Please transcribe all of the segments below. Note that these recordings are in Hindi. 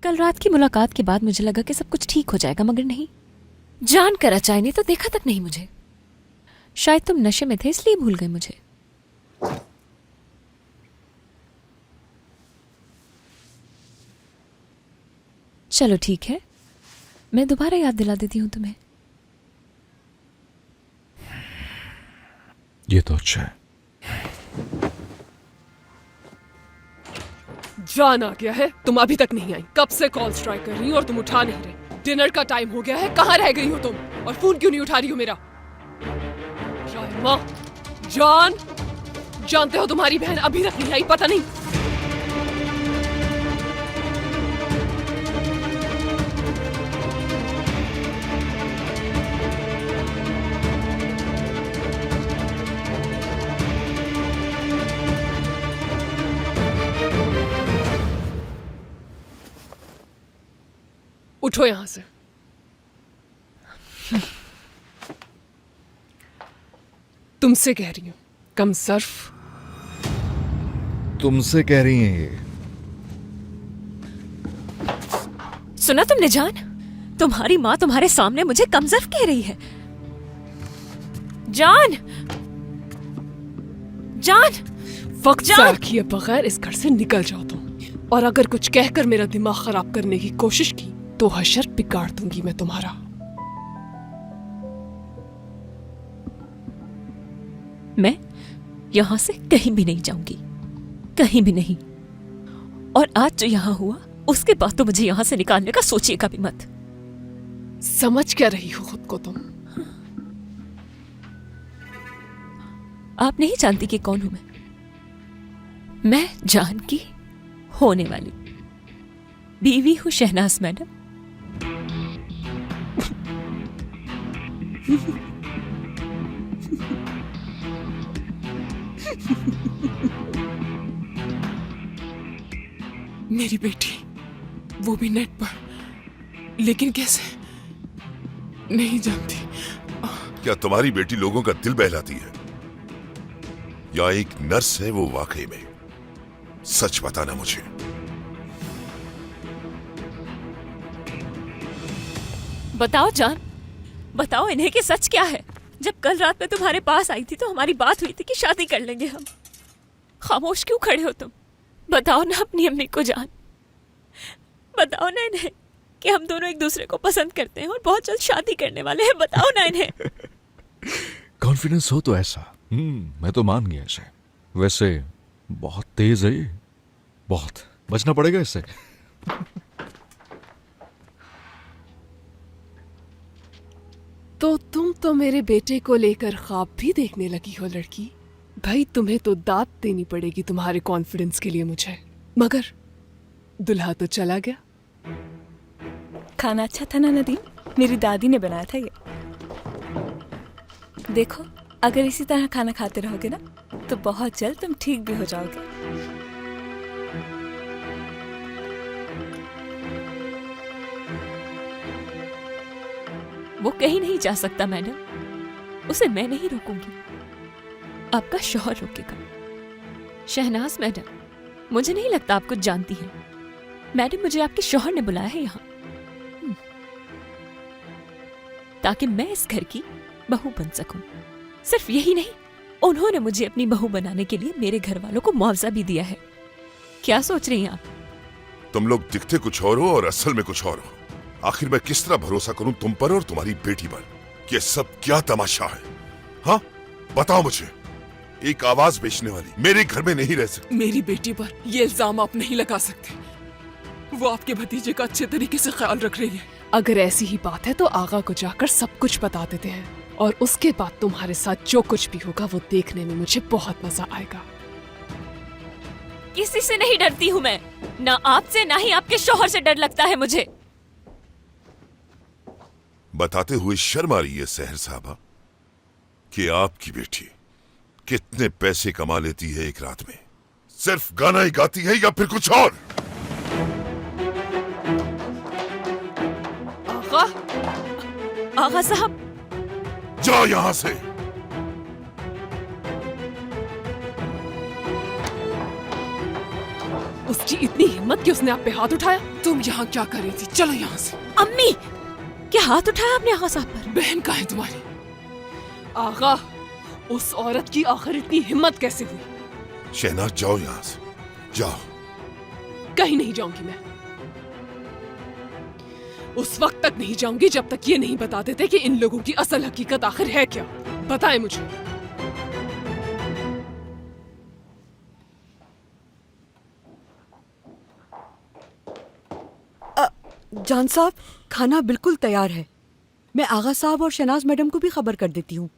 कल रात की मुलाकात के बाद मुझे लगा कि सब कुछ ठीक हो जाएगा, मगर नहीं। जान कर अचाई ने तो देखा तक नहीं मुझे। शायद तुम नशे में थे इसलिए भूल गए मुझे। चलो ठीक है, मैं दोबारा याद दिला देती हूँ तुम्हें। ये तो अच्छा है। जान आ गया है, तुम अभी तक नहीं आई। कब से कॉल्स ट्राई कर रही हो और तुम उठा नहीं रही। डिनर का टाइम हो गया है, कहाँ रह गई हो तुम? और फोन क्यों नहीं उठा रही हो मेरा? माँ, जान, जानते हो तुम्हारी बहन अभी तक नहीं आई, पता नहीं। उठो यहां से। तुमसे कह रही हूं, कम सर्फ। तुमसे कह रही हैं ये? सुना तुमने जान? तुम्हारी माँ तुम्हारे सामने मुझे कमजोर कह रही है। जान, जान, वक्त जाया किए बगैर इस घर से निकल जाओ तुम। और अगर कुछ कहकर मेरा दिमाग खराब करने की कोशिश की तो हशर बिगाड़ दूंगी मैं तुम्हारा। मैं यहां से कहीं भी नहीं जाऊंगी, कहीं भी नहीं। और आज जो यहां हुआ उसके बाद तो मुझे यहां से निकालने का सोचिएगा भी मत। समझ क्या रही हो खुद को तुम? आप नहीं जानती कि कौन हूं मैं जान की होने वाली बीवी हूं, शहनाज मैडम। मेरी बेटी, वो भी नेट पर, लेकिन कैसे? नहीं जानती। क्या तुम्हारी बेटी लोगों का दिल बहलाती है या एक नर्स है वो वाकई में? सच बताना मुझे। बताओ जान, बताओ इन्हें कि सच क्या है। जब कल रात में तुम्हारे पास आई थी तो हमारी बात हुई थी कि शादी कर लेंगे हम। खामोश क्यों खड़े हो तुम? बताओ ना अपनी अम्मी को जान, बताओ ना इन्हें कि हम दोनों एक दूसरे को पसंद करते हैं और बहुत जल्द शादी करने वाले हैं। बताओ ना इन्हें। कॉन्फिडेंस हो तो ऐसा। मैं तो मान गया इसे। वैसे बहुत तेज है ये, बहुत बचना पड़ेगा इससे। तो तुम तो मेरे बेटे को लेकर ख्वाब भी देखने लगी हो लड़की। भाई तुम्हें तो दाद देनी पड़ेगी तुम्हारे कॉन्फिडेंस के लिए मुझे। मगर दुल्हा तो चला गया। खाना अच्छा था ना नदीम? मेरी दादी ने बनाया था ये। देखो, अगर इसी तरह खाना खाते रहोगे ना तो बहुत जल्द तुम ठीक भी हो जाओगे। वो कहीं नहीं जा सकता मैडम, उसे मैं नहीं रोकूंगी, आपका शौहर रोकेगा। शहनाज मैडम, मुझे नहीं लगता आप कुछ जानती हैं। मैडम, मुझे आपके शौहर ने बुलाया है यहाँ ताकि मैं इस घर की बहू बन सकूं। सिर्फ यही नहीं, उन्होंने मुझे अपनी बहू बनाने के लिए मेरे घर वालों को मुआवजा भी दिया है। क्या सोच रही हैं आप? तुम लोग दिखते कुछ और हो और असल में कुछ और हो। आखिर मैं किस तरह भरोसा करूं तुम पर और तुम्हारी बेटी पर? ये सब क्या तमाशा है? हाँ, बताओ मुझे। एक आवाज बेचने वाली मेरे घर में नहीं रह सकती। मेरी बेटी पर ये इल्जाम आप नहीं लगा सकते। वो आपके भतीजे का अच्छे तरीके से ख्याल रख रही है। अगर ऐसी ही बात है तो आगा को जाकर सब कुछ बता देते हैं और उसके बाद तुम्हारे साथ जो कुछ भी होगा वो देखने में मुझे बहुत मजा आएगा। किसी से नहीं डरती हूँ मैं, ना आपसे ना ही आपके शौहर से डर लगता है मुझे। बताते हुए शर्म आ रही है सहर साहबा कि आपकी बेटी कितने पैसे कमा लेती है एक रात में? सिर्फ गाना ही गाती है या फिर कुछ और? आगा, आगा साहब, जाओ यहां से। उस उसकी इतनी हिम्मत कि उसने आप पे हाथ उठाया। तुम यहाँ क्या कर रही थी? चलो यहाँ से। अम्मी, क्या हाथ उठाया आपने आगा साहब पर? बहन कहाँ है तुम्हारी? आगा, उस औरत की आखिर इतनी हिम्मत कैसे हुई? शहनाज जाओ यहाँ से, जाओ। कहीं नहीं जाऊंगी मैं। उस वक्त तक नहीं जाऊंगी जब तक ये नहीं बता देते कि इन लोगों की असल हकीकत आखिर है क्या। बताएं मुझे। जान साहब, खाना बिल्कुल तैयार है। मैं आगा साहब और शहनाज मैडम को भी खबर कर देती हूँ।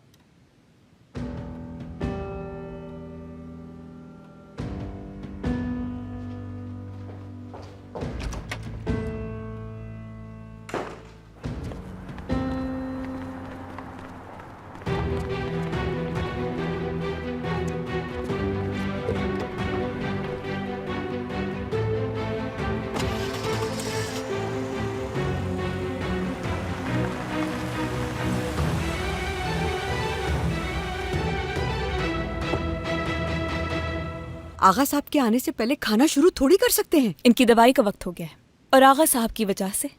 आगा साहब के आने से पहले खाना शुरू थोड़ी कर सकते हैं। इनकी दवाई का वक्त हो गया है और आगा साहब की वजह से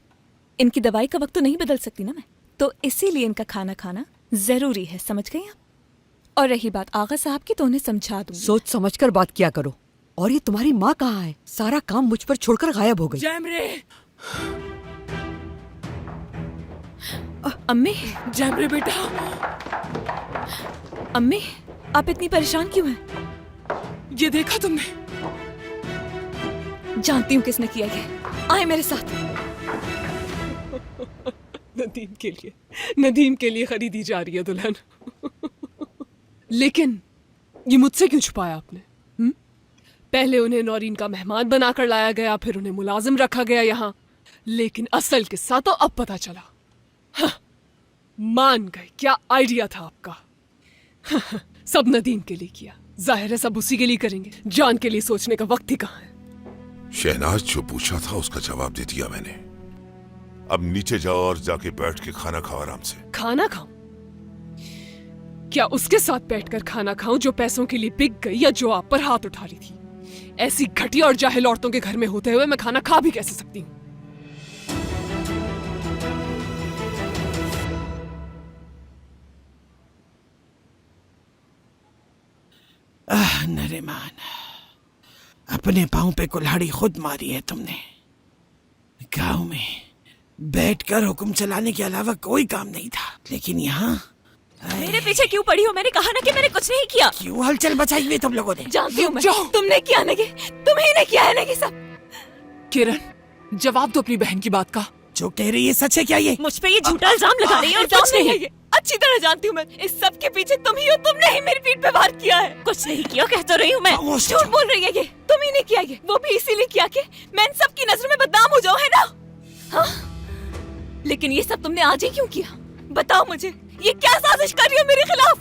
इनकी दवाई का वक्त तो नहीं बदल सकती ना मैं, तो इसीलिए इनका खाना खाना जरूरी है, समझ गई आप? और रही बात आगा साहब की तो उन्हें समझा दूंगी। सोच समझकर बात किया करो। और ये तुम्हारी माँ कहाँ है? सारा काम मुझ पर छोड़कर गायब हो गई। जैमरे, अम्मी, जैमरे बेटा। अम्मी, आप इतनी परेशान क्यों हैं? ये देखा तुमने? जानती हूँ किसने किया ये। आए मेरे साथ। नदीम के लिए खरीदी जा रही है दुल्हन। लेकिन ये मुझसे क्यों छुपाया आपने? पहले उन्हें नौरीन का मेहमान बनाकर लाया गया, फिर उन्हें मुलाजिम रखा गया यहाँ, लेकिन असल किस्सा तो अब पता चला। हाँ, मान गए, क्या आइडिया था आपका। हाँ, सब नदीम के लिए किया, जाहिर है सब उसी के लिए करेंगे। जान के लिए सोचने का वक्त ही कहाँ है। शहनाज जो पूछा था उसका जवाब दे दिया मैंने। अब नीचे जाओ और जाके बैठ के खाना खाओ आराम से। खाना खाऊं? क्या उसके साथ बैठकर खाना खाऊं जो पैसों के लिए बिक गई, या जो आप पर हाथ उठा रही थी? ऐसी घटिया और जाहिल औरतों के घर में होते हुए मैं खाना खा भी कैसे सकती हूँ? नरीमान, अपने पाँव पे कुल्हाड़ी खुद मारी है तुमने। गांव में बैठकर हुक्म चलाने के अलावा कोई काम नहीं था, लेकिन यहाँ मेरे पीछे क्यों पड़ी हो? मैंने कहा ना कि मैंने कुछ नहीं किया। क्यों हलचल मचाई हुई तुम लोगों ने? जानती हूँ मैं, जाओ। तुमने किया ना कि तुम्ही ने किया है ना कि सब। किरण, जवाब दो अपनी बहन की बात का। जो कह रही है सच है क्या ये? मुझ पे ये झूठा इल्जाम लगा रही है और कुछ नहीं है ये। अच्छी तरह जानती हूँ मैं, इस सब के पीछे तुम ही हो। तुमने ही मेरी पीठ पे वार किया है। कुछ नहीं किया कह तो रही हूँ मैं। खामोश झूठ बोल रही है ये। तुम ही ने किया ये, वो भी इसीलिए किया कि मैं इन सब की नजर में बदनाम हो जाऊँ, है ना? हाँ? लेकिन ये सब तुमने आज ही क्यों किया? बताओ मुझे, ये क्या साजिश कर रही हो मेरे खिलाफ?